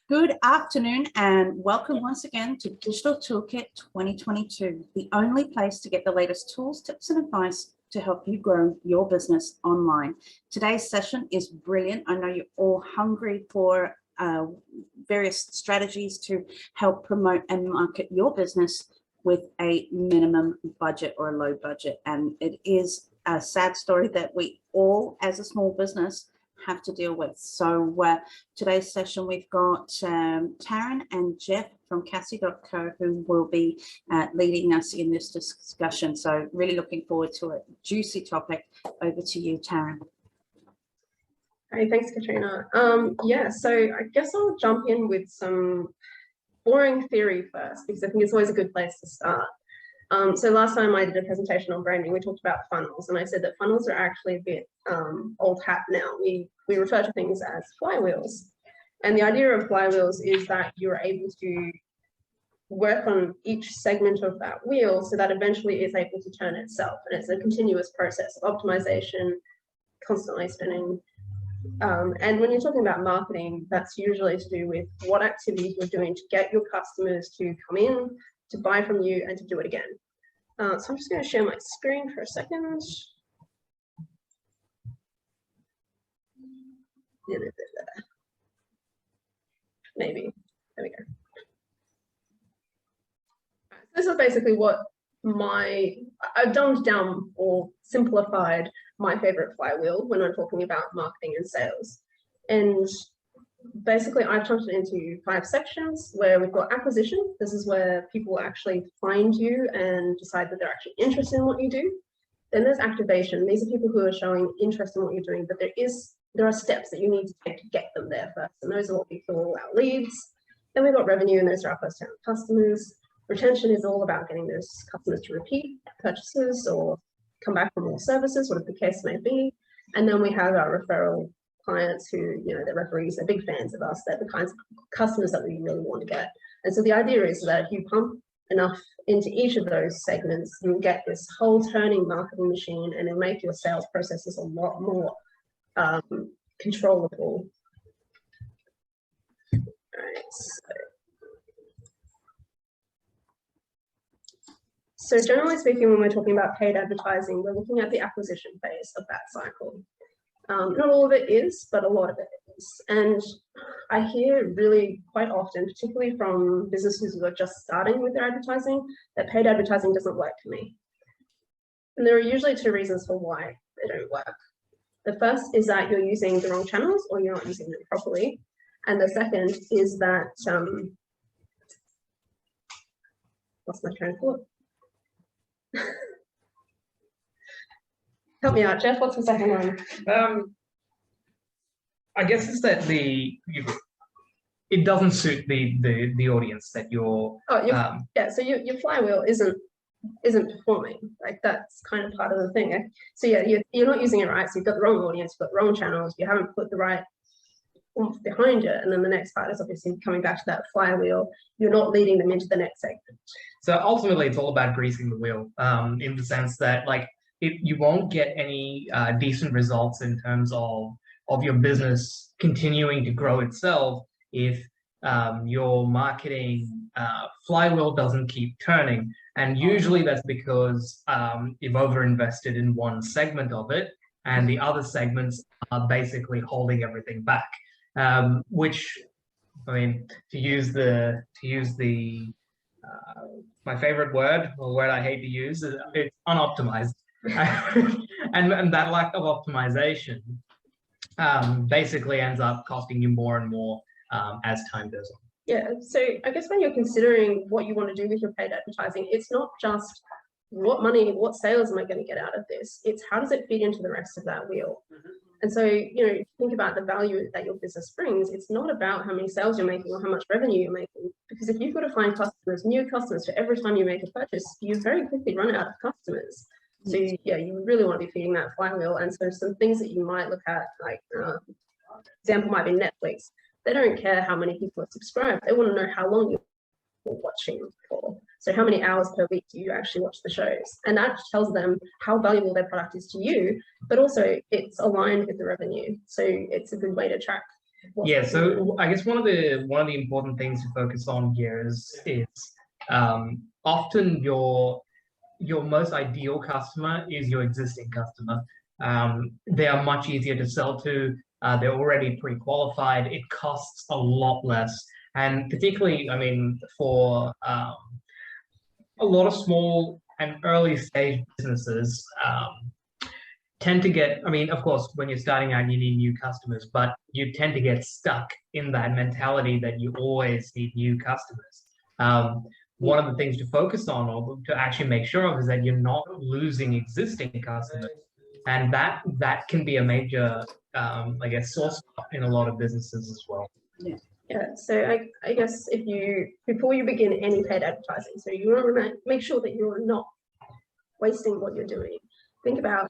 Good afternoon and welcome once again to Digital Toolkit 2022, the only place to get the latest tools, tips and advice to help you grow your business online. Today's session is brilliant. I know you're all hungry for various strategies to help promote and market your business with a minimum budget or a low budget. And it is a sad story that we all, as a small business, have to deal with. So today's session, we've got Taryn and Jeff from Cassie.co who will be leading us in this discussion. So really looking forward to a juicy topic. Over to you, Taryn. Hey, thanks, Katrina. Yeah, so I guess I'll jump in with some boring theory first, because I think it's always a good place to start. So last time I did a presentation on branding, we talked about funnels, and I said that funnels are actually a bit old hat now. We refer to things as flywheels. And the idea of flywheels is that you're able to work on each segment of that wheel so that eventually it's able to turn itself. And it's a continuous process of optimization, constantly spinning. And when you're talking about marketing, that's usually to do with what activities you're doing to get your customers to come in, to buy from you, and to do it again. So I'm just going to share my screen for a second. Maybe. There we go. This is basically what I've dumbed down or simplified my favorite flywheel when I'm talking about marketing and sales. And basically, I've chunked it into 5 sections where we've got acquisition. This is where people actually find you and decide that they're actually interested in what you do. Then there's activation. These are people who are showing interest in what you're doing, but there are steps that you need to take to get them there first. And those are what we call our leads. Then we've got revenue, and those are our first-time customers. Retention is all about getting those customers to repeat purchases or come back for more services, whatever the case may be. And then we have our referral clients who, they're referees, they're big fans of us, they're the kinds of customers that we really want to get. And so the idea is that if you pump enough into each of those segments, you'll get this whole turning marketing machine, and it'll make your sales processes a lot more controllable. All right, so generally speaking, when we're talking about paid advertising, we're looking at the acquisition phase of that cycle. Not all of it is, but a lot of it is. And I hear really quite often, particularly from businesses who are just starting with their advertising, that paid advertising doesn't work for me. And there are usually 2 reasons for why they don't work. The first is that you're using the wrong channels or you're not using them properly. And the second is that, lost my train of thought. Help me out, Jeff. What's the second one? I guess it's that it doesn't suit the audience that you're. Oh, yeah. So your flywheel isn't performing. Like, that's kind of part of the thing. So yeah, you're not using it right. So you've got the wrong audience, you've got the wrong channels. You haven't put the right oomph behind it. And then the next part is obviously coming back to that flywheel. You're not leading them into the next segment. So ultimately, it's all about greasing the wheel, in the sense that, like, you won't get any decent results in terms of your business continuing to grow itself if your marketing flywheel doesn't keep turning. And usually that's because you've overinvested in one segment of it, and the other segments are basically holding everything back. Which, I mean, to use my favorite word, or word I hate to use, it's unoptimized. and that lack of optimization basically ends up costing you more and more as time goes on. Yeah, so I guess when you're considering what you want to do with your paid advertising, it's not just what sales am I going to get out of this? It's how does it feed into the rest of that wheel? And so, think about the value that your business brings. It's not about how many sales you're making or how much revenue you're making, because if you've got to find customers, new customers for every time you make a purchase, you very quickly run out of customers. So yeah, you really want to be feeding that flywheel. And so some things that you might look at, like example might be Netflix. They don't care how many people are subscribed. They want to know how long people watching for. So how many hours per week do you actually watch the shows? And that tells them how valuable their product is to you, but also it's aligned with the revenue. So it's a good way to track. Yeah, so I guess one of the important things to focus on here is often your most ideal customer is your existing customer. They are much easier to sell to. They're already pre-qualified. It costs a lot less. And particularly, I mean, for a lot of small and early stage businesses, tend to get, I mean, of course, when you're starting out, you need new customers, but you tend to get stuck in that mentality that you always need new customers. One of the things to focus on or to actually make sure of is that you're not losing existing customers. And that can be a major, I guess, source in a lot of businesses as well. Yeah. Yeah, so I guess before you begin any paid advertising, so you want to make sure that you're not wasting what you're doing. Think about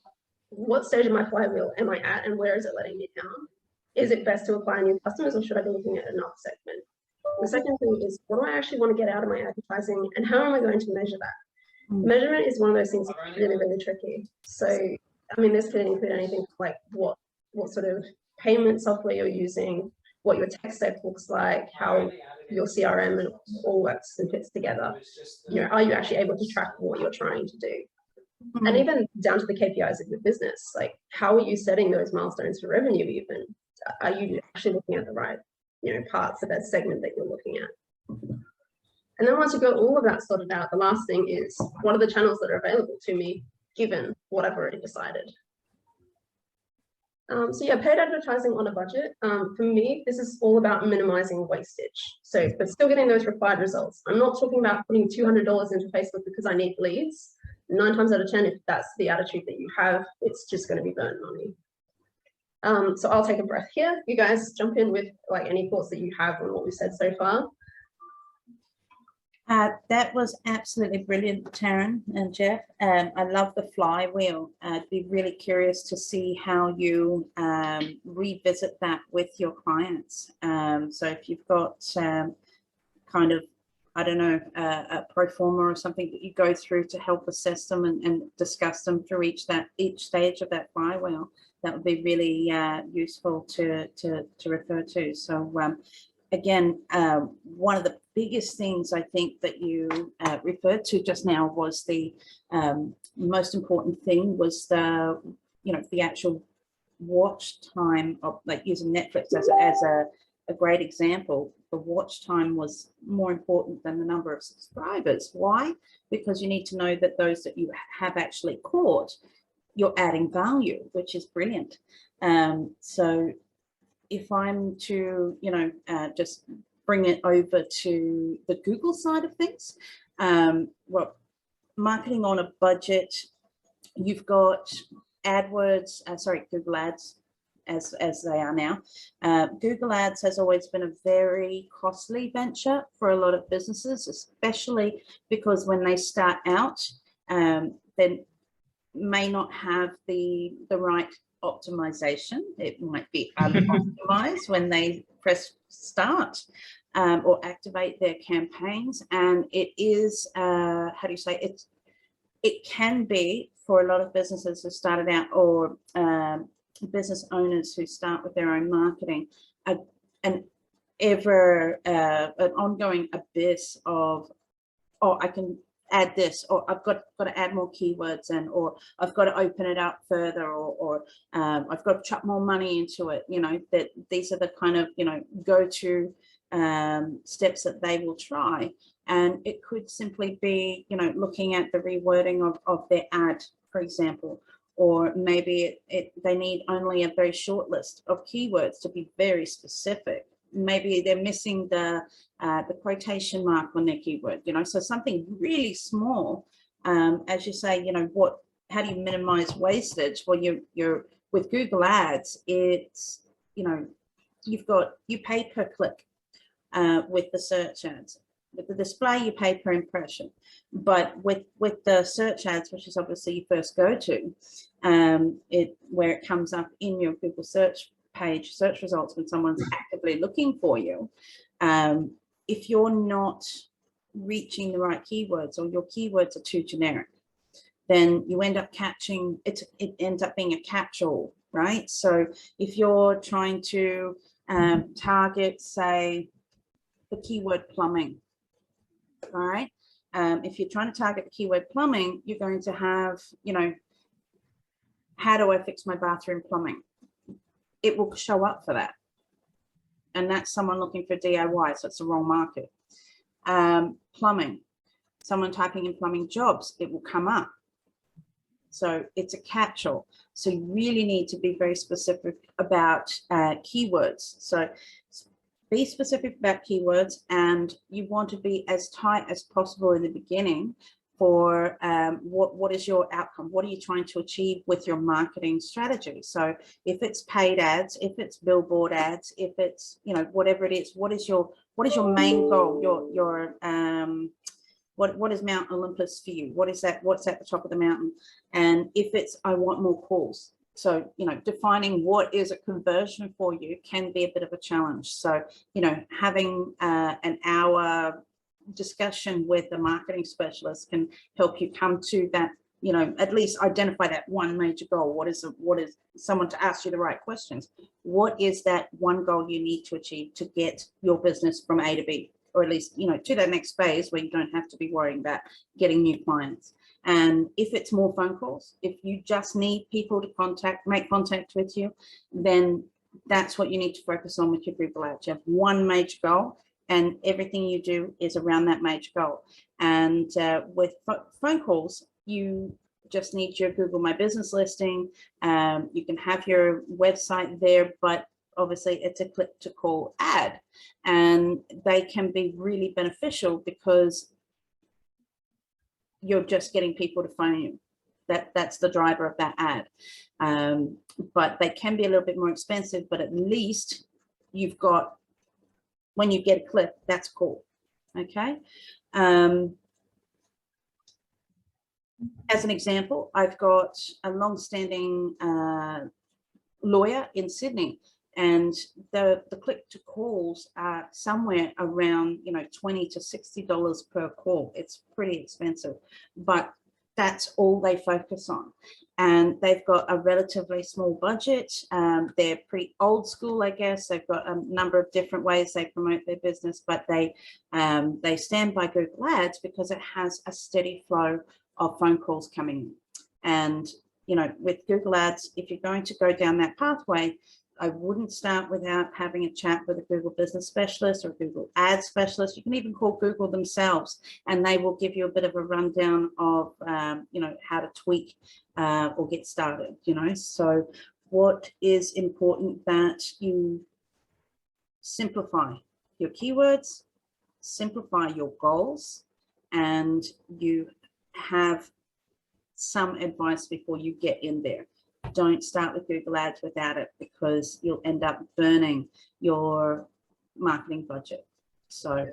what stage of my flywheel am I at and where is it letting me down? Is it best to acquire new customers or should I be looking at another segment? The second thing is, what do I actually want to get out of my advertising and how am I going to measure that? Measurement is one of those things that's really, really tricky. So, I mean, this could include anything like what sort of payment software you're using, what your tech stack looks like, how your CRM and all works and fits together. You know, are you actually able to track what you're trying to do? And even down to the KPIs of your business, like how are you setting those milestones for revenue even? Are you actually looking at the right, parts of that segment that you're looking at? And then once you've got all of that sorted out, the last thing is, what are the channels that are available to me given what I've already decided? So yeah, paid advertising on a budget. For me, this is all about minimizing wastage. So, but still getting those required results. I'm not talking about putting $200 into Facebook because I need leads. 9 times out of 10, if that's the attitude that you have, it's just going to be burnt money. So I'll take a breath here. You guys jump in with like any thoughts that you have on what we've said so far. That was absolutely brilliant, Taryn and Jeff. I love the flywheel. I'd be really curious to see how you revisit that with your clients. So if you've got kind of, I don't know, a pro forma or something that you go through to help assess them and discuss them through each stage of that flywheel, that would be really useful to refer to. So again, one of the biggest things I think that you referred to just now was the most important thing was the actual watch time of, like, using Netflix as a great example. The watch time was more important than the number of subscribers. Why? Because you need to know that those that you have actually caught, you're adding value, which is brilliant. So if I'm to, just bring it over to the Google side of things, well, marketing on a budget, you've got Google Ads, as they are now. Google Ads has always been a very costly venture for a lot of businesses, especially because when they start out, they may not have the right optimization. It might be unoptimized when they press start or activate their campaigns, and it is it can be, for a lot of businesses who started out, or business owners who start with their own marketing, an ongoing abyss of, oh, I can add this, or I've got to add more keywords in, or I've got to open it up further, or I've got to chuck more money into it. That these are the kind of go-to steps that they will try. And it could simply be looking at the rewording of their ad, for example, or maybe they need only a very short list of keywords to be very specific. Maybe they're missing the quotation mark on their keyword, so something really small. As you say, how do you minimize wastage? Well, you're with Google Ads, it's, you pay per click with the search ads. With the display, you pay per impression, but with the search ads, which is obviously your first go-to, where it comes up in your Google search page, search results, when someone's actively looking for you, if you're not reaching the right keywords, or your keywords are too generic, then you end up catching it. It ends up being a catch-all, right? So if you're trying to target, say, the keyword plumbing, all right? If you're trying to target the keyword plumbing, you're going to have, you know, how do I fix my bathroom plumbing? It will show up for that. And that's someone looking for DIY, so it's the wrong market. Plumbing, someone typing in plumbing jobs, it will come up. So it's a catch-all. So you really need to be very specific about keywords. So be specific about keywords, and you want to be as tight as possible in the beginning for what is your outcome? What are you trying to achieve with your marketing strategy? So if it's paid ads, if it's billboard ads, if it's, you know, whatever it is, what is your main goal? What is Mount Olympus for you? What is that? What's at the top of the mountain? And if it's, I want more calls. So, you know, defining what is a conversion for you can be a bit of a challenge. So, you know, having an hour discussion with a marketing specialist can help you come to that, you know, at least identify that one major goal. What is someone to ask you the right questions? What is that one goal you need to achieve to get your business from A to B, or at least, you know, to that next phase where you don't have to be worrying about getting new clients? And if it's more phone calls, if you just need people to make contact with you, then that's what you need to focus on with your Google Ads. You have one major goal, and everything you do is around that major goal. And with phone calls, you just need your Google My Business listing. You can have your website there, but obviously it's a click to call ad, and they can be really beneficial because you're just getting people to phone you. That's the driver of that ad. But they can be a little bit more expensive, but at least you've got, when you get a click, that's cool. Okay. As an example, I've got a long-standing lawyer in Sydney, and the click to calls are somewhere around, you know, $20 to $60 per call. It's pretty expensive, but that's all they focus on. And they've got a relatively small budget. They're pretty old school, I guess. They've got a number of different ways they promote their business, but they stand by Google Ads because it has a steady flow of phone calls coming in. And, you know, with Google Ads, if you're going to go down that pathway, I wouldn't start without having a chat with a Google business specialist or a Google Ads specialist. You can even call Google themselves, and they will give you a bit of a rundown of, you know, how to tweak or get started, you know. So what is important that you simplify your keywords, simplify your goals, and you have some advice before you get in there. Don't start with Google Ads without it, because you'll end up burning your marketing budget. So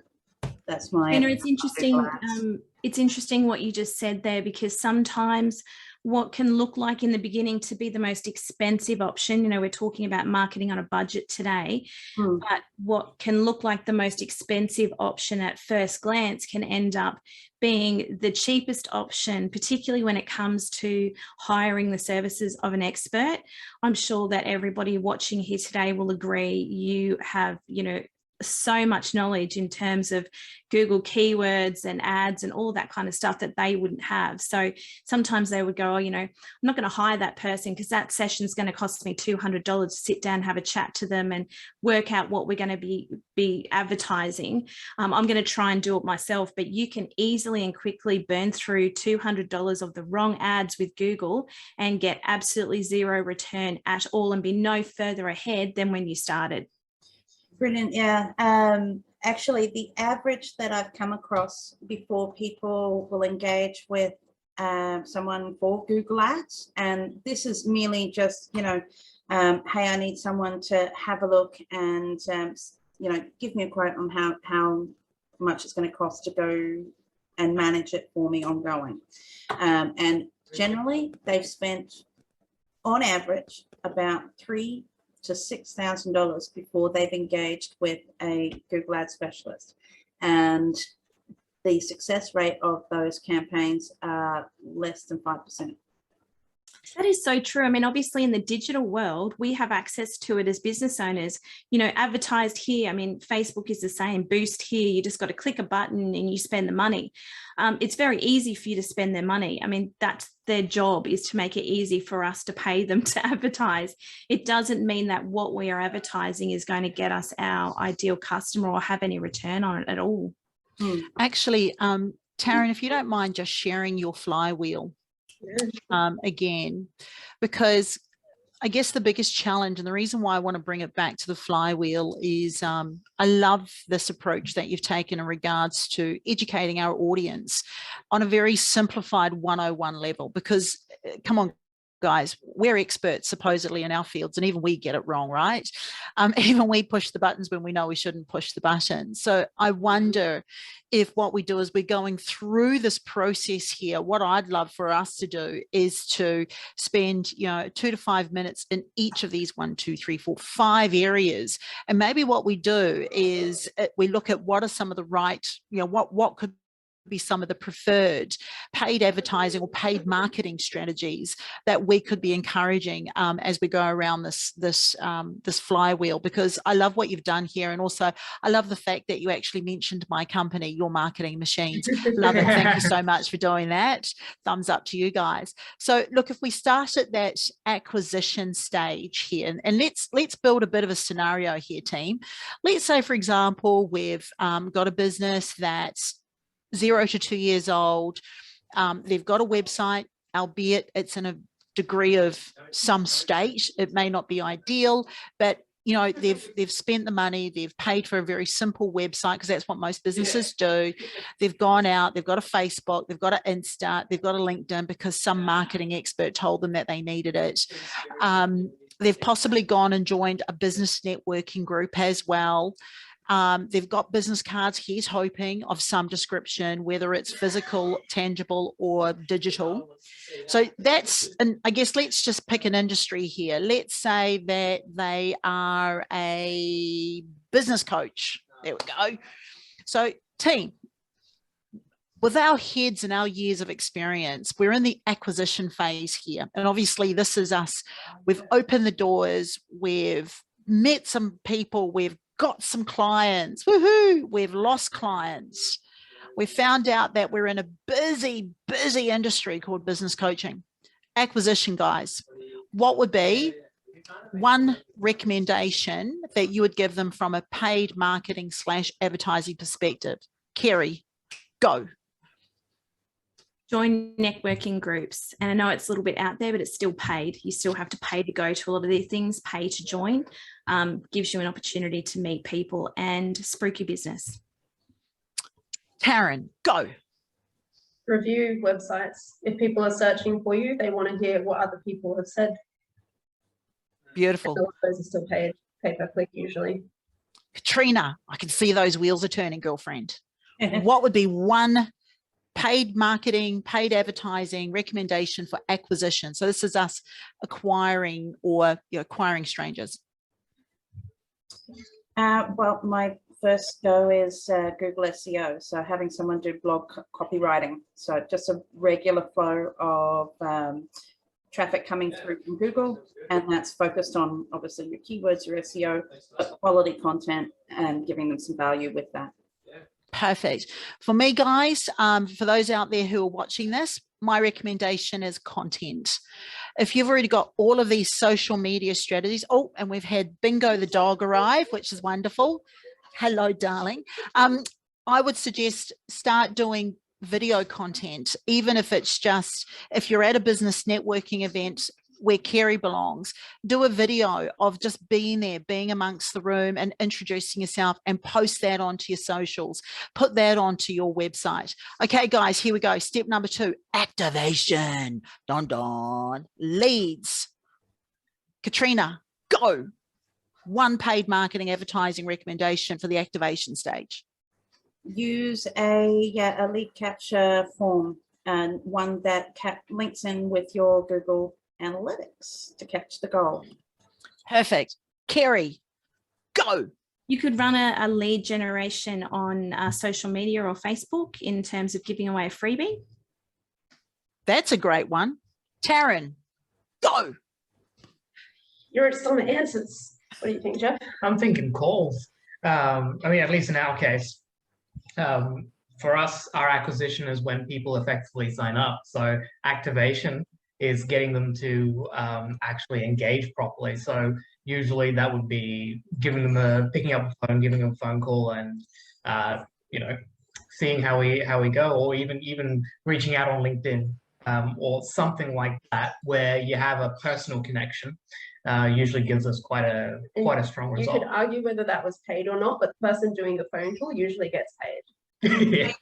that's my. You know, it's interesting. It's interesting what you just said there, because sometimes what can look like in the beginning to be the most expensive option, you know, we're talking about marketing on a budget today, but what can look like the most expensive option at first glance can end up being the cheapest option, particularly when it comes to hiring the services of an expert. I'm sure that everybody watching here today will agree you have, you know, so much knowledge in terms of Google keywords and ads and all that kind of stuff that they wouldn't have. So sometimes they would go, oh, you know, I'm not going to hire that person because that session is going to cost me $200 to sit down, have a chat to them and work out what we're going to be advertising. I'm going to try and do it myself, but you can easily and quickly burn through $200 of the wrong ads with Google and get absolutely zero return at all and be no further ahead than when you started. Brilliant. Yeah. Actually, the average that I've come across before people will engage with someone for Google Ads, and this is merely just, you know, hey, I need someone to have a look and, you know, give me a quote on how much it's going to cost to go and manage it for me ongoing. And generally, they've spent, on average, about $3,000 to $6,000 before they've engaged with a Google Ads specialist. And the success rate of those campaigns are less than 5%. That is so true. I mean, obviously in the digital world, we have access to it as business owners, you know, advertised here. I mean, Facebook is the same, boost here. You just got to click a button and you spend the money. It's very easy for you to spend their money. I mean, that's their job, is to make it easy for us to pay them to advertise. It doesn't mean that what we are advertising is going to get us our ideal customer or have any return on it at all. Actually, Taryn, if you don't mind just sharing your flywheel again, because I guess the biggest challenge, and the reason why I want to bring it back to the flywheel, is I love this approach that you've taken in regards to educating our audience on a very simplified 101 level, because come on, guys, we're experts supposedly in our fields, and even we get it wrong, right? Even we push the buttons when we know we shouldn't push the buttons. So I wonder if what we do is we're going through this process here. What I'd love for us to do is to spend, 2 to 5 minutes in each of these 1, 2, 3, 4, 5 areas. And maybe what we do is we look at what are some of the right, what could be some of the preferred paid advertising or paid marketing strategies that we could be encouraging as we go around this flywheel, because I love what you've done here. And also I love the fact that you actually mentioned my company, Your Marketing Machines. Love it. Thank you so much for doing that. Thumbs up to you guys. So look, if we start at that acquisition stage here, and let's build a bit of a scenario here, team. Let's say, for example, we've got a business that's 0 to 2 years old. They've got a website, albeit it's in a degree of some state. It may not be ideal, but they've spent the money, they've paid for a very simple website, because that's what most businesses do. They've gone out, they've got a Facebook, they've got an Insta, they've got a LinkedIn because some marketing expert told them that they needed it. They've possibly gone and joined a business networking group as well. They've got business cards, he's hoping, of some description, whether it's physical, tangible, or digital. So that's, and I guess let's just pick an industry here. Let's say that they are a business coach. There we go. So team, with our heads and our years of experience, we're in the acquisition phase here. And obviously this is us. We've opened the doors. We've met some people. We've got some clients. Woohoo! We've lost clients. We found out that we're in a busy industry called business coaching. Acquisition, guys. What would be one recommendation that you would give them from a paid marketing / advertising perspective? Kerry, go. Join networking groups. And I know it's a little bit out there, but it's still paid. You still have to pay to go to a lot of these things. Pay to join gives you an opportunity to meet people and spruik your business. Taryn, go. Review websites. If people are searching for you, they want to hear what other people have said. Beautiful. So those are still paid per click usually. Katrina, I can see those wheels are turning, girlfriend. What would be one paid marketing, paid advertising recommendation for acquisition? So this is us acquiring or acquiring strangers. Well, my first go is Google SEO. So having someone do blog copywriting. So just a regular flow of traffic coming through from Google, and that's focused on obviously your keywords, your SEO, but quality content, and giving them some value with that. Perfect. For me, guys, for those out there who are watching this, my recommendation is content. If you've already got all of these social media strategies, and we've had Bingo the dog arrive, which is wonderful. Hello, darling. I would suggest start doing video content, even if it's just, if you're at a business networking event where Kerry belongs, do a video of just being there, being amongst the room and introducing yourself, and post that onto your socials, put that onto your website. Okay, guys, here we go. Step number 2, activation. Don don. Leads. Katrina, go. One paid marketing advertising recommendation for the activation stage. Use a lead capture form, and one that links in with your Google Analytics to catch the goal. Perfect. Kerry, go. You could run a lead generation on social media or Facebook in terms of giving away a freebie. That's a great one. Taryn, go. You're at some answers. What do you think, Jeff? I'm thinking calls. I mean, at least in our case, for us, our acquisition is when people effectively sign up. So activation is getting them to actually engage properly. So usually that would be giving them picking up the phone, giving them a phone call, and you know, seeing how we go, or even reaching out on LinkedIn or something like that, where you have a personal connection. Usually gives us quite a strong result. You could argue whether that was paid or not, but the person doing the phone call usually gets paid. Yeah.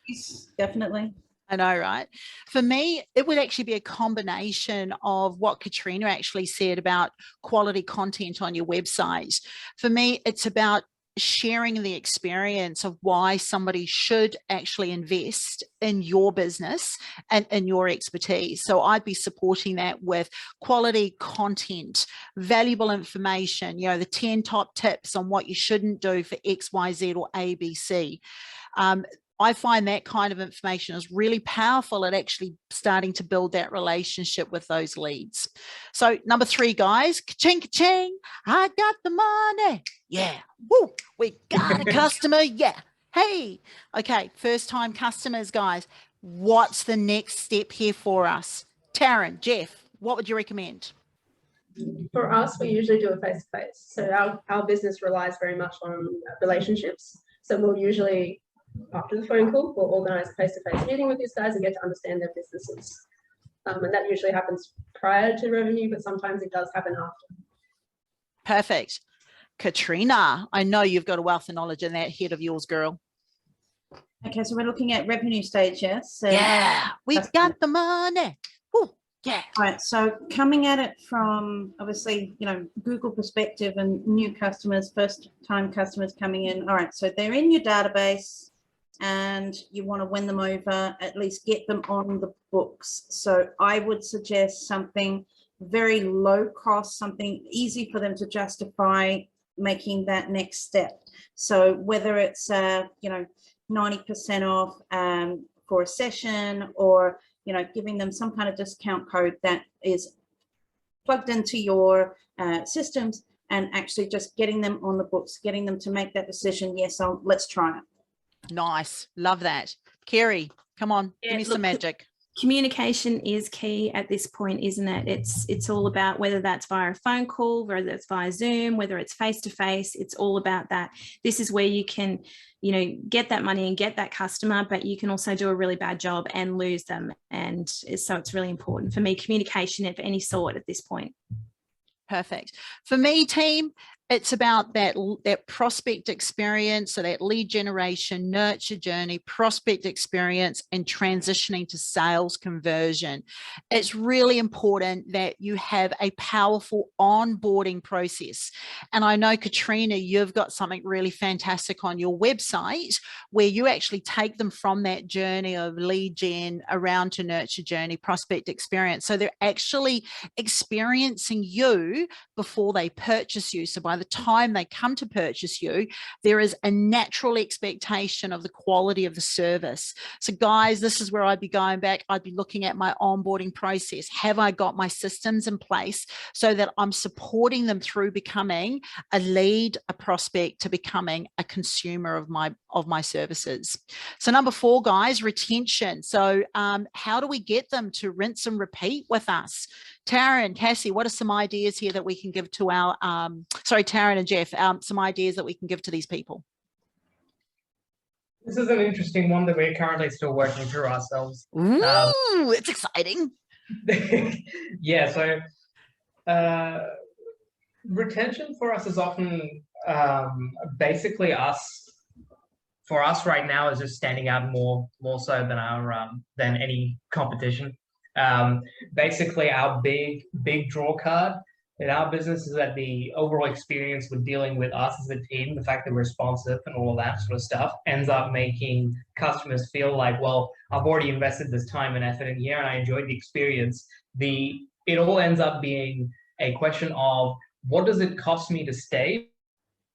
Definitely. I know, right? For me, it would actually be a combination of what Katrina actually said about quality content on your website. For me, it's about sharing the experience of why somebody should actually invest in your business and in your expertise. So I'd be supporting that with quality content, valuable information, you know, the 10 top tips on what you shouldn't do for X, Y, Z or ABC. I find that kind of information is really powerful at actually starting to build that relationship with those leads. So number 3, guys, ka-ching, ka-ching, I got the money. Yeah. Woo, we got a customer. Yeah. Hey, okay. First time customers, guys. What's the next step here for us? Taryn, Jeff, what would you recommend? For us, we usually do a face-to-face. So our business relies very much on relationships. So we'll usually, after the phone call, we'll organize a face-to-face meeting with these guys and get to understand their businesses. And that usually happens prior to revenue, but sometimes it does happen after. Perfect. Katrina, I know you've got a wealth of knowledge in that head of yours, girl. Okay, so we're looking at revenue stage, yes? So Yeah, we got the money. Woo, yeah. All right, so coming at it from obviously, you know, Google perspective and new customers, first time customers coming in. All right, so they're in your database and you want to win them over, at least get them on the books. So I would suggest something very low cost, something easy for them to justify making that next step. So whether it's, you know, 90% off for a session, or, you know, giving them some kind of discount code that is plugged into your systems, and actually just getting them on the books, getting them to make that decision. Yes, let's try it. Nice. Love that. Kerry, come on, give me some magic. Communication is key at this point, isn't it? It's all about whether that's via a phone call, whether it's via Zoom, whether it's face-to-face, it's all about that. This is where you can, you know, get that money and get that customer, but you can also do a really bad job and lose them. And so it's really important for me, communication of any sort at this point. Perfect. For me, team, it's about that prospect experience, so that lead generation, nurture journey, prospect experience, and transitioning to sales conversion. It's really important that you have a powerful onboarding process. And I know, Katrina, you've got something really fantastic on your website where you actually take them from that journey of lead gen around to nurture journey, prospect experience. So they're actually experiencing you before they purchase you. So by the time they come to purchase you, there is a natural expectation of the quality of the service. So guys, this is where I'd be going back. I'd be looking at my onboarding process. Have I got my systems in place so that I'm supporting them through becoming a lead, a prospect, to becoming a consumer of my services? So number 4, guys, retention. So how do we get them to rinse and repeat with us? Taryn, Cassie, what are some ideas here that we can give to our, Taryn and Jeff, some ideas that we can give to these people? This is an interesting one that we're currently still working through ourselves. Ooh, it's exciting. Yeah, so retention for us is often basically for us right now is just standing out more so than our than any competition. Basically, our big draw card in our business is that the overall experience with dealing with us as a team, the fact that we're responsive and all of that sort of stuff, ends up making customers feel like, well, I've already invested this time and effort in here and I enjoyed the experience. It all ends up being a question of, what does it cost me to stay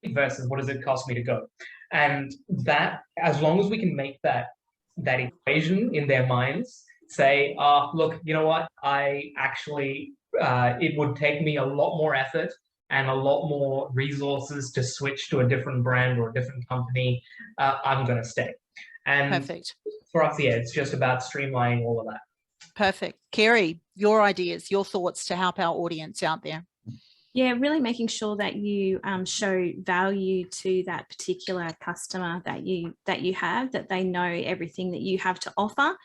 versus what does it cost me to go? And that, as long as we can make that equation in their minds, say, look, you know what, I actually, it would take me a lot more effort and a lot more resources to switch to a different brand or a different company, I'm going to stay. And Perfect. for us, yeah, it's just about streamlining all of that. Perfect. Kerry, your ideas, your thoughts to help our audience out there. Yeah, really making sure that you show value to that particular customer that you have, that they know everything that you have to offer,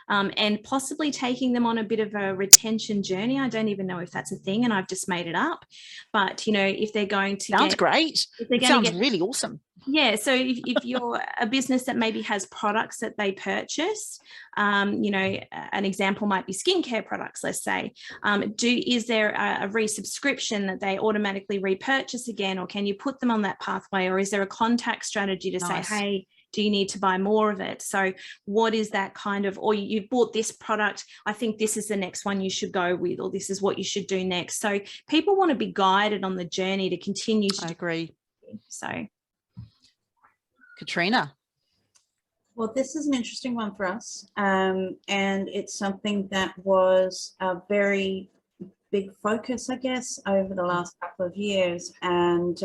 and possibly taking them on a bit of a retention journey. I don't even know if that's a thing, and I've just made it up. But you know, if they're going to sounds great, it sounds really awesome. Yeah, so if you're a business that maybe has products that they purchase, you know, an example might be skincare products, let's say. Is there a resubscription that they automatically repurchase again, or can you put them on that pathway, or is there a contact strategy to say, hey, do you need to buy more of it? So what is that kind of, or you bought this product, I think this is the next one you should go with, or this is what you should do next. So people want to be guided on the journey to continue to. I agree. So. Katrina. Well, this is an interesting one for us, and it's something that was a very big focus, I guess, over the last couple of years, and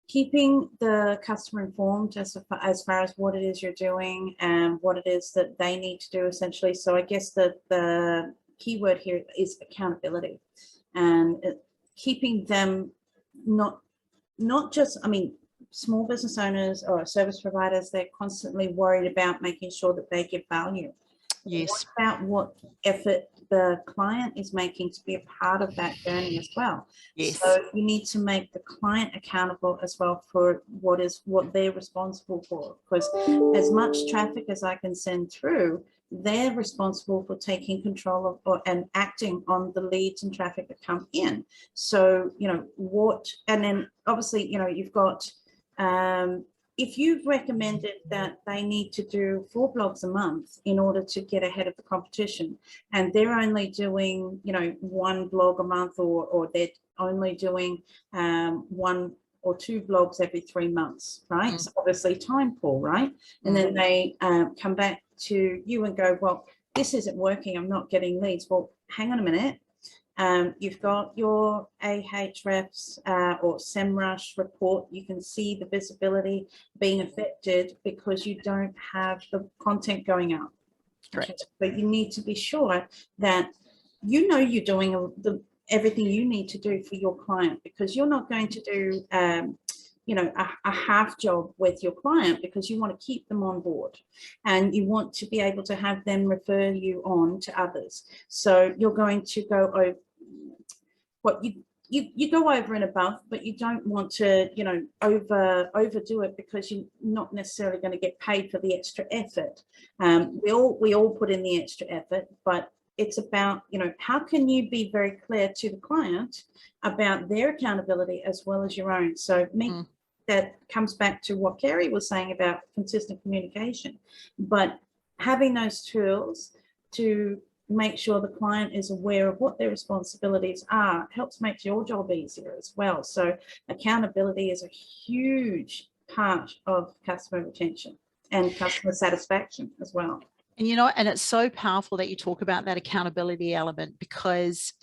keeping the customer informed as far as what it is you're doing and what it is that they need to do, essentially. So I guess that the key word here is accountability, and keeping them not just, I mean, small business owners or service providers, they're constantly worried about making sure that they give value. Yes. What about what effort the client is making to be a part of that journey as well? Yes. So you need to make the client accountable as well for what they're responsible for, because as much traffic as I can send through, they're responsible for taking control of and acting on the leads and traffic that come in. So, you know, and then obviously, you know, you've got, if you've recommended that they need to do 4 blogs a month in order to get ahead of the competition, and they're only doing, you know, 1 blog a month, or they're only doing 1 or 2 blogs every 3 months, right? So obviously time poor, right? And then they come back to you and go, well, this isn't working, I'm not getting leads. Well, hang on a minute. You've got your Ahrefs or SEMrush report. You can see the visibility being affected because you don't have the content going up. Correct. But you need to be sure that you know you're doing everything you need to do for your client, because you're not going to do you know, a half job with your client, because you want to keep them on board and you want to be able to have them refer you on to others. So you're going to go over what you go over and above, but you don't want to, you know, overdo it, because you're not necessarily going to get paid for the extra effort. We all put in the extra effort, but it's about, you know, how can you be very clear to the client about their accountability as well as your own. So that comes back to what Kerry was saying about consistent communication, but having those tools to make sure the client is aware of what their responsibilities are helps make your job easier as well. So accountability is a huge part of customer retention and customer satisfaction as well. And, you know, and it's so powerful that you talk about that accountability element, because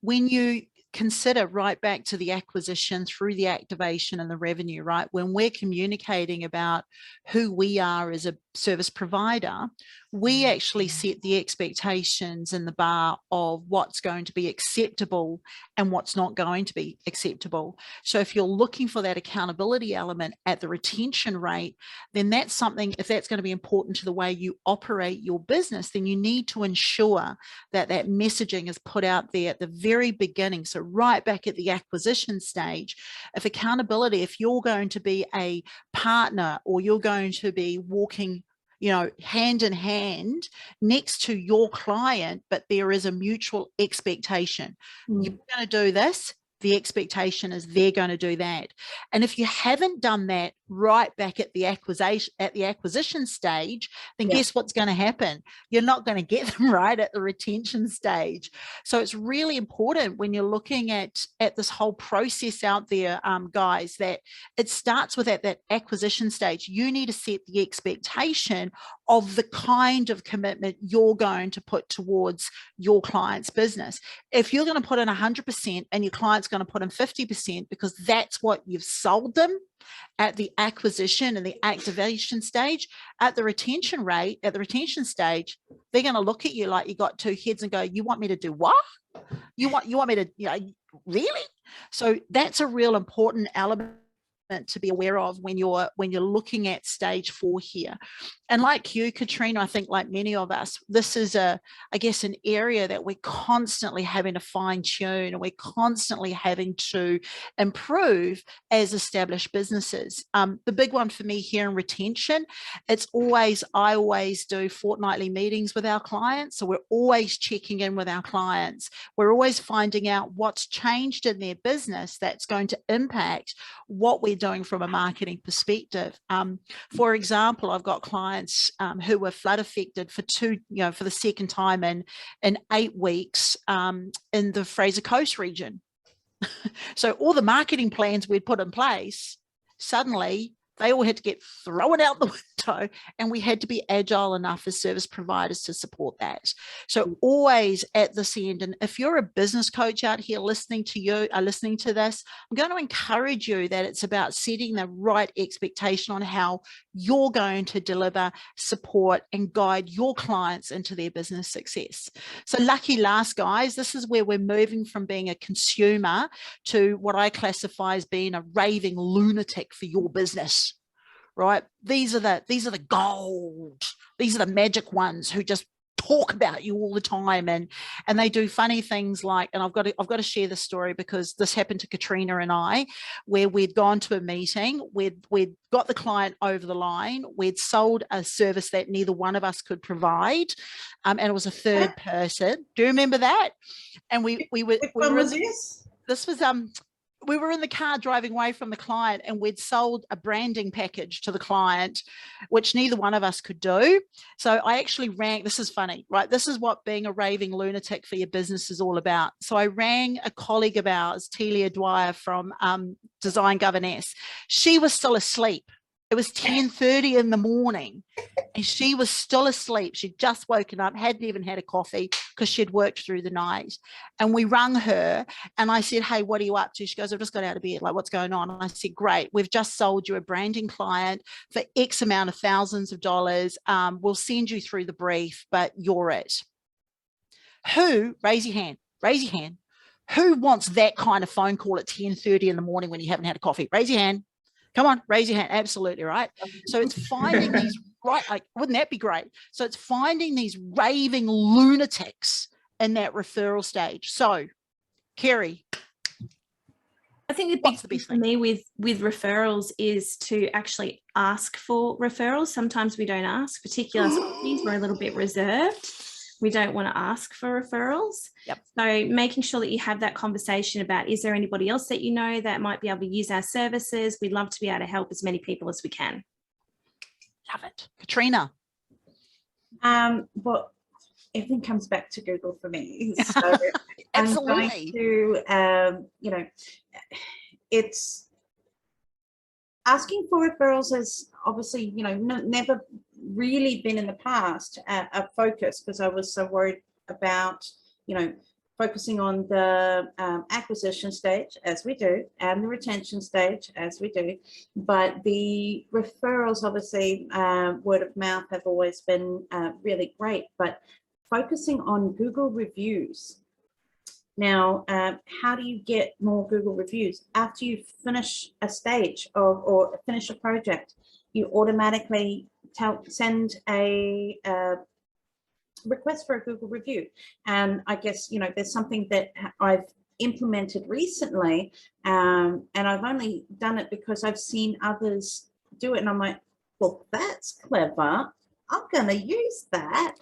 when you consider right back to the acquisition through the activation and the revenue, right? When we're communicating about who we are as a service provider, we actually set the expectations and the bar of what's going to be acceptable and what's not going to be acceptable. So if you're looking for that accountability element at the retention rate, then that's something, if that's going to be important to the way you operate your business, then you need to ensure that that messaging is put out there at the very beginning. So right back at the acquisition stage, if accountability, if you're going to be a partner or you're going to be walking, you know, hand in hand next to your client, but there is a mutual expectation. You're going to do this, the expectation is they're going to do that. And if you haven't done that right back at the acquisition stage, then guess what's going to happen? You're not going to get them right at the retention stage. So it's really important when you're looking at this whole process out there, guys, that it starts with at that acquisition stage. You need to set the expectation of the kind of commitment you're going to put towards your client's business. If you're going to put in 100% and your client's going to put in 50% because that's what you've sold them at the acquisition and the activation stage, at the retention stage, they're going to look at you like you got two heads and go, you want me to do what? You want me to, really? So that's a real important element to be aware of when you're looking at stage 4 here. And like you, Katrina, I think like many of us, this is I guess an area that we're constantly having to fine tune, and we're constantly having to improve as established businesses. The big one for me here in retention, I always do fortnightly meetings with our clients. So we're always checking in with our clients. We're always finding out what's changed in their business that's going to impact what we're doing from a marketing perspective. For example, I've got clients who were flood affected for the second time in 8 weeks in the Fraser Coast region. So all the marketing plans we'd put in place, suddenly they all had to get thrown out the window, and we had to be agile enough as service providers to support that. So always at this end, and if you're a business coach out here listening to this, I'm going to encourage you that it's about setting the right expectation on how you're going to deliver, support, and guide your clients into their business success. So lucky last, guys, this is where we're moving from being a consumer to what I classify as being a raving lunatic for your business. Right? These are the gold. These are the magic ones who just talk about you all the time, and they do funny things like, and I've got to share this story because this happened to Katrina and I, where we'd gone to a meeting, we'd got the client over the line, we'd sold a service that neither one of us could provide, and it was a third person. Do you remember that? And we were we were in the car driving away from the client, and we'd sold a branding package to the client, which neither one of us could do. So I actually rang, this is funny, right? This is what being a raving lunatic for your business is all about. So I rang a colleague of ours, Telia Dwyer from Design Governess. She was still asleep. It was 10:30 in the morning and she was still asleep. She'd just woken up, hadn't even had a coffee because she'd worked through the night. And we rung her and I said, hey, what are you up to? She goes, I've just got out of bed. Like, what's going on? And I said, great. We've just sold you a branding client for X amount of thousands of dollars. We'll send you through the brief, but you're it. Who, raise your hand, who wants that kind of phone call at 10:30 in the morning when you haven't had a coffee? Raise your hand. Come on, raise your hand. Absolutely, right? So it's finding these, right, like, wouldn't that be great? So it's finding these raving lunatics in that referral stage. So, Kerry, I think the big thing for me with referrals is to actually ask for referrals. Sometimes we don't ask, particularly as companies, we're a little bit reserved. We don't want to ask for referrals. Yep. So making sure that you have that conversation about, is there anybody else that you know that might be able to use our services? We'd love to be able to help as many people as we can. Love it. Katrina. Well, everything comes back to Google for me. So Absolutely. I'm going to, it's asking for referrals is obviously, never really been in the past a focus, because I was so worried about, focusing on the acquisition stage, as we do, and the retention stage, as we do. But the referrals, obviously, word of mouth have always been really great, but focusing on Google reviews. Now, how do you get more Google reviews? After you finish a stage or finish a project, you automatically send a request for a Google review. And I guess, there's something that I've implemented recently, and I've only done it because I've seen others do it. And I'm like, well, that's clever. I'm going to use that.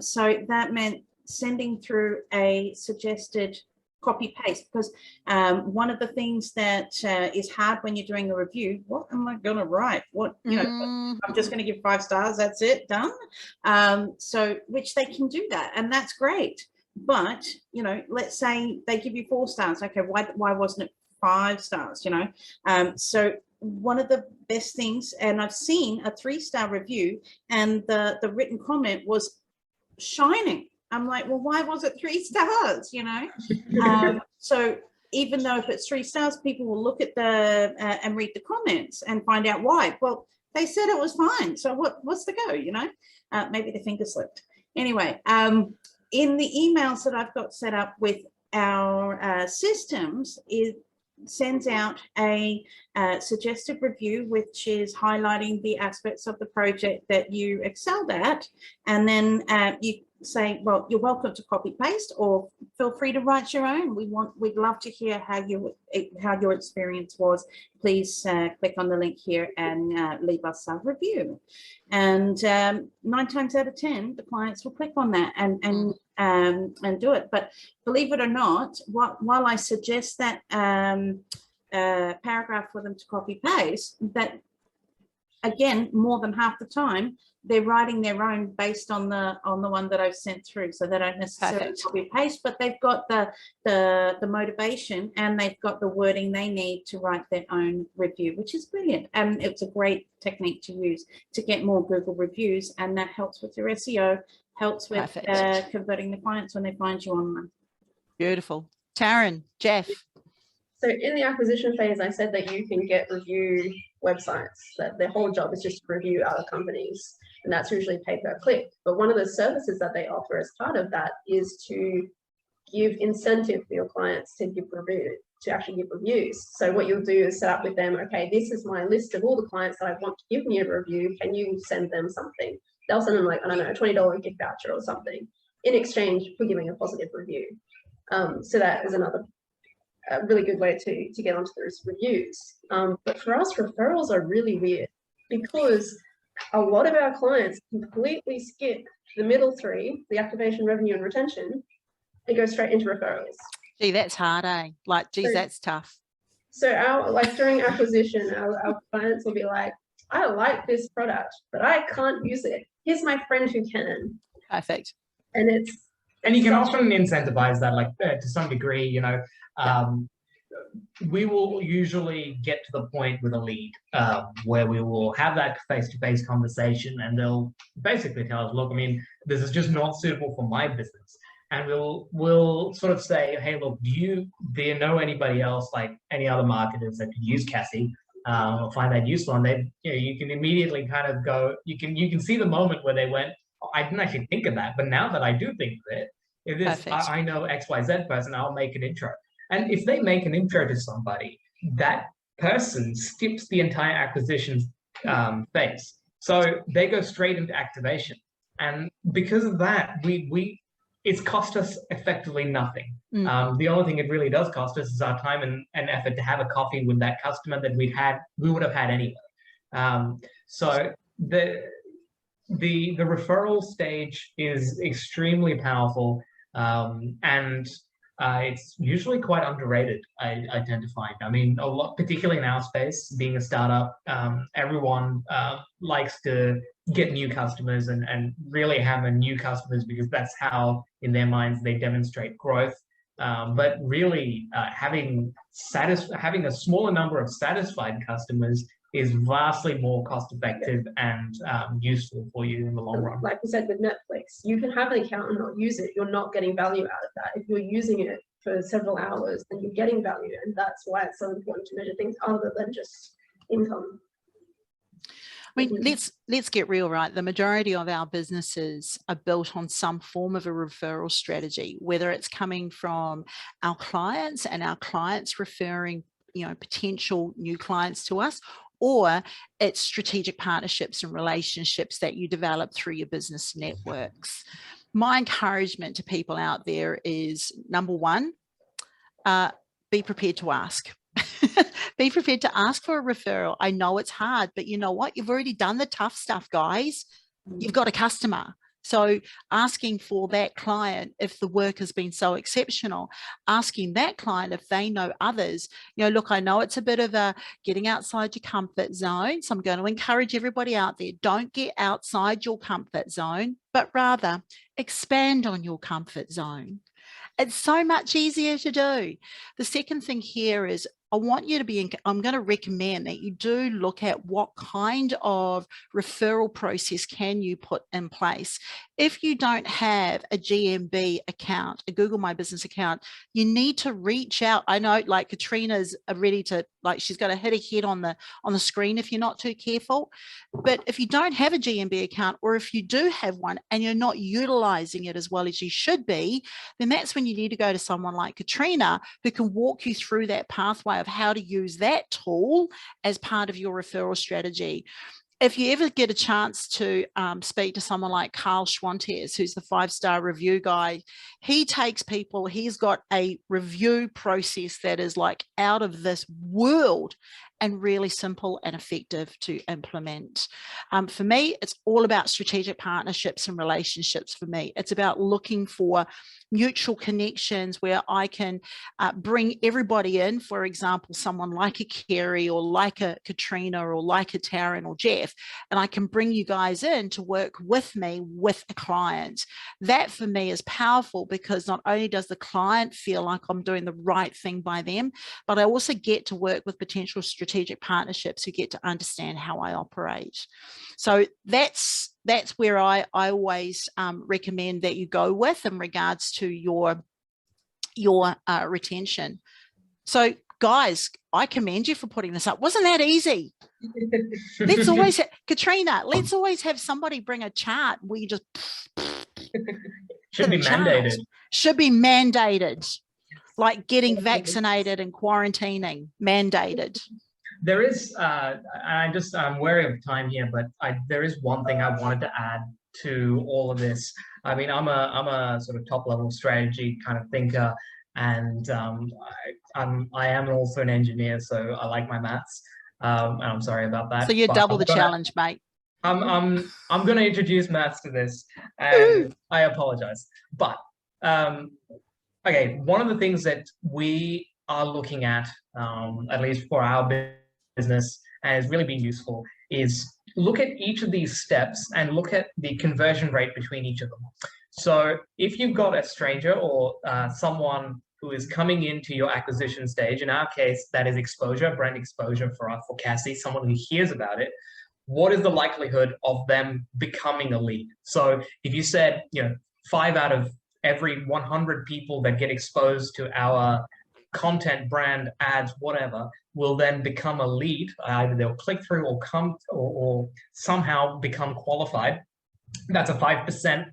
So that meant sending through a suggested copy paste, because one of the things that is hard when you're doing a review, what am I going to write? What, you know, I'm just going to give 5 stars, that's it, done. So which they can do that, and that's great. But, you know, let's say they give you 4 stars. Okay, why wasn't it 5 stars, you know? So one of the best things, and I've seen a 3-star review and the written comment was shining. I'm like, well, why was it 3 stars, you know? So even though if it's 3 stars, people will look at the and read the comments and find out why. Well, they said it was fine, so what's the go, you know? Maybe the finger slipped. Anyway, in the emails that I've got set up with our systems, it sends out a suggested review, which is highlighting the aspects of the project that you excelled at, and then you say, well, you're welcome to copy paste, or feel free to write your own. We'd love to hear how your experience was. Please click on the link here and leave us a review. And 9 times out of 10, the clients will click on that and do it. But believe it or not, while I suggest that paragraph for them to copy paste, that again, more than half the time, they're writing their own based on the one that I've sent through. So they don't necessarily copy paste, but they've got the motivation and they've got the wording they need to write their own review, which is brilliant. And it's a great technique to use to get more Google reviews, and that helps with your SEO, helps with converting the clients when they find you online. Beautiful. Taryn, Jeff. So in the acquisition phase, I said that you can get review websites, that their whole job is just to review other companies, and that's usually pay per click. But one of the services that they offer as part of that is to give incentive for your clients to actually give reviews. So what you'll do is set up with them, okay, this is my list of all the clients that I want to give me a review. Can you send them something? They'll send them, like, I don't know, a $20 gift voucher or something in exchange for giving a positive review. So that is another really good way to get onto those reviews. But for us, referrals are really weird, because a lot of our clients completely skip the middle 3, the activation, revenue, and retention, and go straight into referrals. Gee, that's hard, eh? Like, geez, that's tough. So during acquisition, our clients will be like, I like this product, but I can't use it. Here's my friend who can. Perfect. And you can often incentivize that, like to some degree, you know. We will usually get to the point with a lead where we will have that face-to-face conversation, and they'll basically tell us, look, I mean, this is just not suitable for my business. And we'll sort of say, hey, look, do you know anybody else, like any other marketers that could use Cassie or find that useful? And they, you know, you can immediately kind of go, you can see the moment where they went, oh, I didn't actually think of that, but now that I do think of it, if this, I know XYZ person, I'll make an intro. And if they make an intro to somebody, that person skips the entire acquisition phase. So they go straight into activation. And because of that, it's cost us effectively nothing. The only thing it really does cost us is our time and effort to have a coffee with that customer that we would have had anyway. So the referral stage is extremely powerful, and it's usually quite underrated, I tend to find. I mean, a lot, particularly in our space, being a startup, everyone likes to get new customers and really hammer new customers, because that's how, in their minds, they demonstrate growth. But really, having a smaller number of satisfied customers is vastly more cost effective and useful for you in the long run. Like we said with Netflix, you can have an account and not use it. You're not getting value out of that. If you're using it for several hours, then you're getting value. And that's why it's so important to measure things other than just income. I mean, let's get real, right? The majority of our businesses are built on some form of a referral strategy, whether it's coming from our clients and our clients referring, you know, potential new clients to us, or it's strategic partnerships and relationships that you develop through your business networks. My encouragement to people out there is, number one, be prepared to ask. Be prepared to ask for a referral. I know it's hard, but you know what? You've already done the tough stuff, guys. You've got a customer. So asking for that client, if the work has been so exceptional, asking that client if they know others, look, I know it's a bit of a getting outside your comfort zone. So I'm going to encourage everybody out there, don't get outside your comfort zone, but rather expand on your comfort zone. It's so much easier to do. The second thing here is I want you to be, I'm going to recommend that you do look at what kind of referral process can you put in place. If you don't have a GMB account, a Google My Business account, you need to reach out. I know like Katrina's ready to, like she's going to hit a head on the screen if you're not too careful. But if you don't have a GMB account, or if you do have one and you're not utilizing it as well as you should be, then that's when you need to go to someone like Katrina who can walk you through that pathway of how to use that tool as part of your referral strategy. If you ever get a chance to speak to someone like Carl Schwantes, who's the 5-star review guy, he takes people, he's got a review process that is like out of this world and really simple and effective to implement. For me, it's all about strategic partnerships and relationships for me. It's about looking for mutual connections where I can bring everybody in, for example, someone like a Kerry or like a Katrina or like a Taryn or Jeff, and I can bring you guys in to work with me with a client. That for me is powerful because not only does the client feel like I'm doing the right thing by them, but I also get to work with potential strategic partnerships who get to understand how I operate. So that's where I always recommend that you go with in regards to your retention. So guys, I commend you for putting this up. Wasn't that easy? Let's always Katrina, let's always have somebody bring a chart where you just should be mandated. Should be mandated, like getting vaccinated and quarantining, mandated. There is, I'm wary of time here, but there is one thing I wanted to add to all of this. I mean, I'm a sort of top level strategy kind of thinker, and I am also an engineer, so I like my maths. And I'm sorry about that. So you're double the challenge, mate. I'm going to introduce maths to this, and I apologize. But okay, one of the things that we are looking at least for our business, and has really been useful, is look at each of these steps and look at the conversion rate between each of them. So if you've got a stranger or someone who is coming into your acquisition stage, in our case, that is exposure, brand exposure for Cassie, someone who hears about it, what is the likelihood of them becoming a lead? So if you said, 5 out of every 100 people that get exposed to our content, brand, ads, whatever, will then become a lead. Either they'll click through or come or somehow become qualified. That's a 5%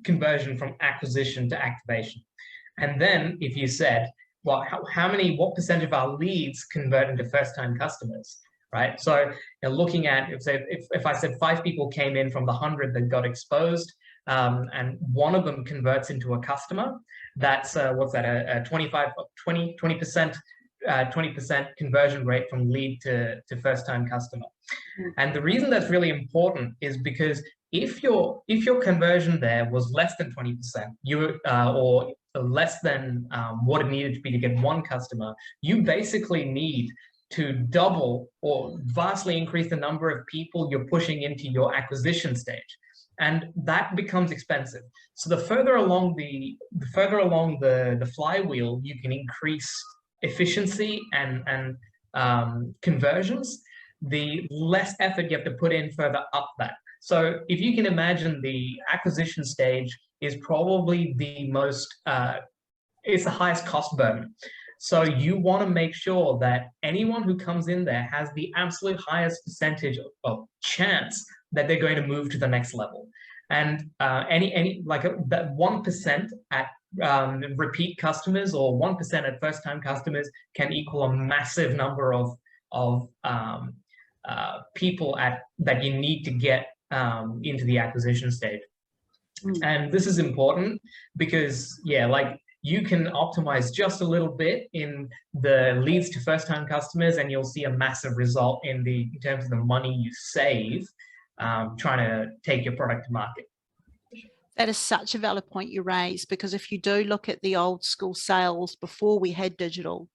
conversion from acquisition to activation. And then if you said, well, what percentage of our leads convert into first-time customers, right? So looking at, if I said 5 people came in from the 100 that got exposed, and one of them converts into a customer, that's what's that, a 20% conversion rate from lead to first-time customer. And the reason that's really important is because if your conversion there was less than 20%, or less than what it needed to be to get one customer, you basically need to double or vastly increase the number of people you're pushing into your acquisition stage. And that becomes expensive. So the further along the flywheel you can increase efficiency and conversions, the less effort you have to put in further up that. So if you can imagine, the acquisition stage is probably the most, it's the highest cost burden. So you want to make sure that anyone who comes in there has the absolute highest percentage of chance that they're going to move to the next level. And that 1% at repeat customers or 1% at first-time customers can equal a massive number of people that you need to get into the acquisition stage. And this is important because, you can optimize just a little bit in the leads to first-time customers, and you'll see a massive result in terms of the money you save trying to take your product to market. That is such a valid point you raise, because if you do look at the old school sales before we had digital,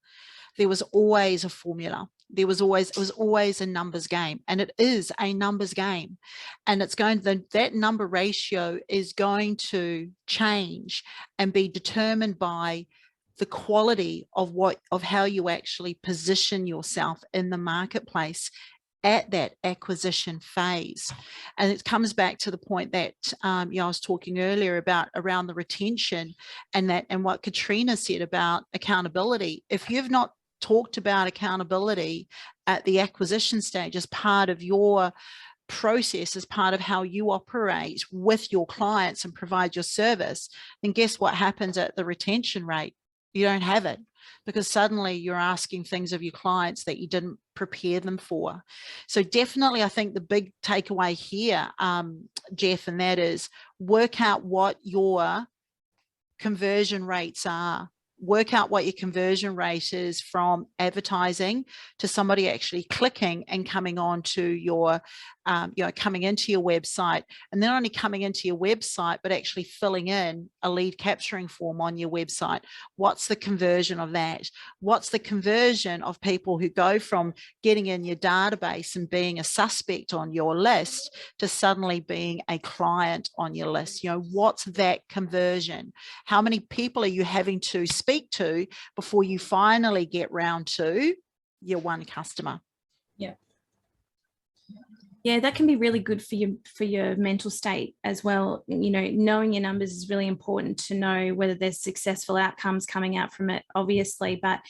there was always a formula. It was always a numbers game, and it is a numbers game, and it's going to, that number ratio is going to change and be determined by the quality of how you actually position yourself in the marketplace at that acquisition phase. And it comes back to the point that I was talking earlier about around the retention, and what Katrina said about accountability. If you've not talked about accountability at the acquisition stage as part of your process, as part of how you operate with your clients and provide your service, then guess what happens at the retention rate? You don't have it, because suddenly you're asking things of your clients that you didn't prepare them for. So definitely, I think the big takeaway here, Jeff, and that is work out what your conversion rates are. Work out what your conversion rate is from advertising to somebody actually clicking and coming on to your, coming into your website, and then only coming into your website, but actually filling in a lead capturing form on your website. What's the conversion of that? What's the conversion of people who go from getting in your database and being a suspect on your list to suddenly being a client on your list? What's that conversion? How many people are you having to speak to before you finally get round to your one customer? Yeah, that can be really good for your mental state as well. Knowing your numbers is really important to know whether there's successful outcomes coming out from it, obviously. But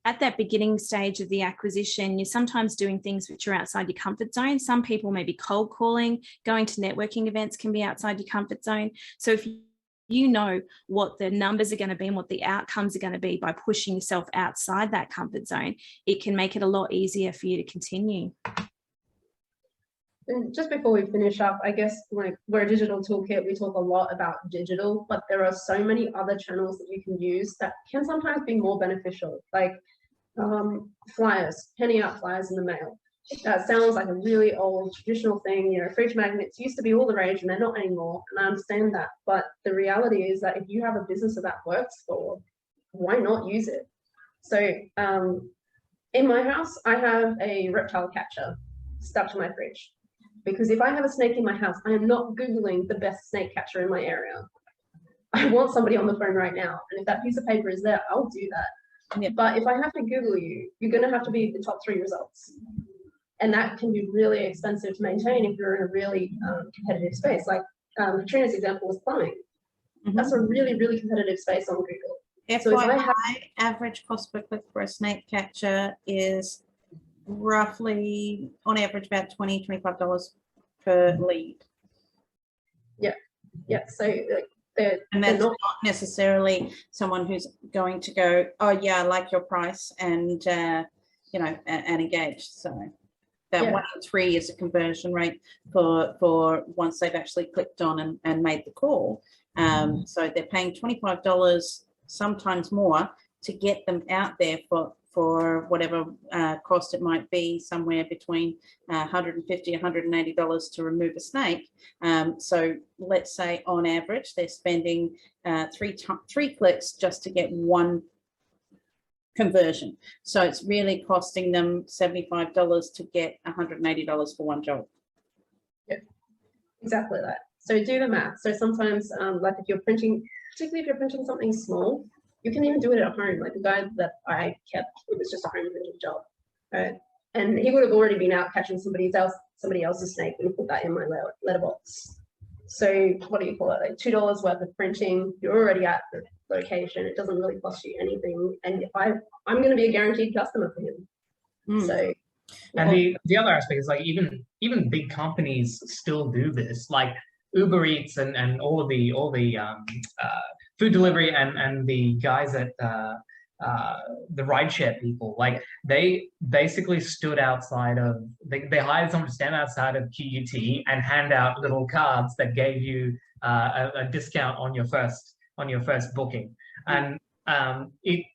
at that beginning stage of the acquisition, you're sometimes doing things which are outside your comfort zone. Some people may be cold calling, going to networking events can be outside your comfort zone. So if you know what the numbers are going to be and what the outcomes are going to be by pushing yourself outside that comfort zone, it can make it a lot easier for you to continue. And just before we finish up, I guess, like, we're a digital toolkit, we talk a lot about digital, but there are so many other channels that you can use that can sometimes be more beneficial, like flyers, handing out flyers in the mail. That sounds like a really old traditional thing. Fridge magnets used to be all the rage and they're not anymore, and I understand that, but the reality is that if you have a business that works for, why not use it? So in my house, I have a reptile catcher stuck to my fridge, because if I have a snake in my house, I am not Googling the best snake catcher in my area. I want somebody on the phone right now, and if that piece of paper is there, I'll do that. Yeah. But if I have to Google you, you're going to have to be the top 3 results. And that can be really expensive to maintain if you're in a really competitive space. Like Katrina's example was plumbing. Mm-hmm. That's a really, really competitive space on Google. FYI, average cost per click for a snake catcher is roughly, on average, about $20, $25 per lead. Yeah. So they're not necessarily someone who's going to go, oh yeah, I like your price, and and engage. So that 1 in 3 is a conversion rate for once they've actually clicked on and made the call. So they're paying $25, sometimes more, to get them out there for whatever cost it might be, somewhere between $150, $180 to remove a snake. So let's say on average they're spending 3 clicks just to get 1 conversion. So it's really costing them $75 to get $180 for 1 job. Yeah, exactly that. So do the math. So sometimes, like if you're printing, particularly if you're printing something small, you can even do it at home. Like the guy that I kept, it was just a home printing job, right? And he would have already been out catching somebody else's snake and put that in my letterbox. So what do you call it? Like $2 worth of printing. You're already at the location. It doesn't really cost you anything. And I'm going to be a guaranteed customer for him. Mm. So. And the other aspect is, like, even big companies still do this, like Uber Eats and all the food delivery and the guys at the rideshare people, like they basically stood outside of, they hired someone to stand outside of QUT and hand out little cards that gave you a discount on your first booking. And it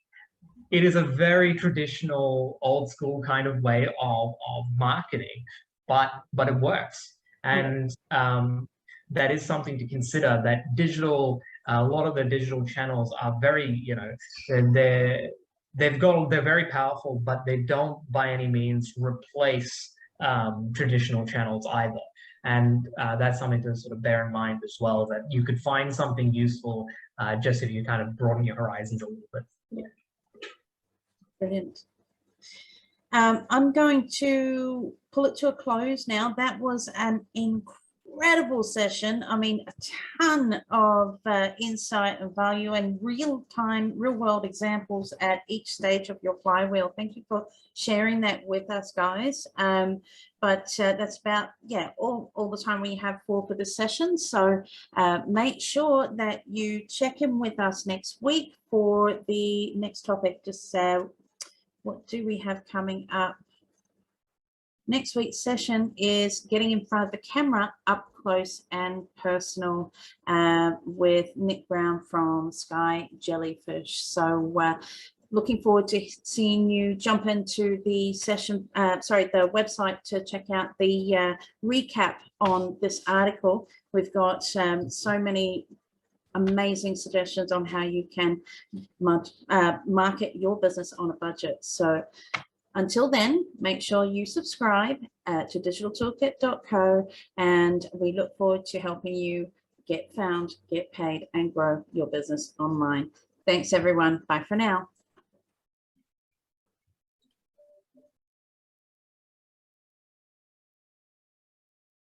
is a very traditional, old school kind of way of marketing, but it works. And that is something to consider, that digital, a lot of the digital channels are very, they're very powerful, but they don't by any means replace traditional channels either. And that's something to sort of bear in mind as well, that you could find something useful just if you kind of broaden your horizons a little bit. Yeah. Brilliant. I'm going to pull it to a close now. That was an incredible session. I mean, a ton of insight and value and real-time, real-world examples at each stage of your flywheel. Thank you for sharing that with us, guys. But that's about, yeah, all the time we have for this session. So make sure that you check in with us next week for the next topic. Just what do we have coming up? Next week's session is getting in front of the camera up close and personal with Nick Brown from Sky Jellyfish. So looking forward to seeing you jump into the session, the website to check out the recap on this article. We've got so many amazing suggestions on how you can market your business on a budget. So until then, make sure you subscribe to digitaltoolkit.co, and we look forward to helping you get found, get paid, and grow your business online. Thanks, everyone. Bye for now.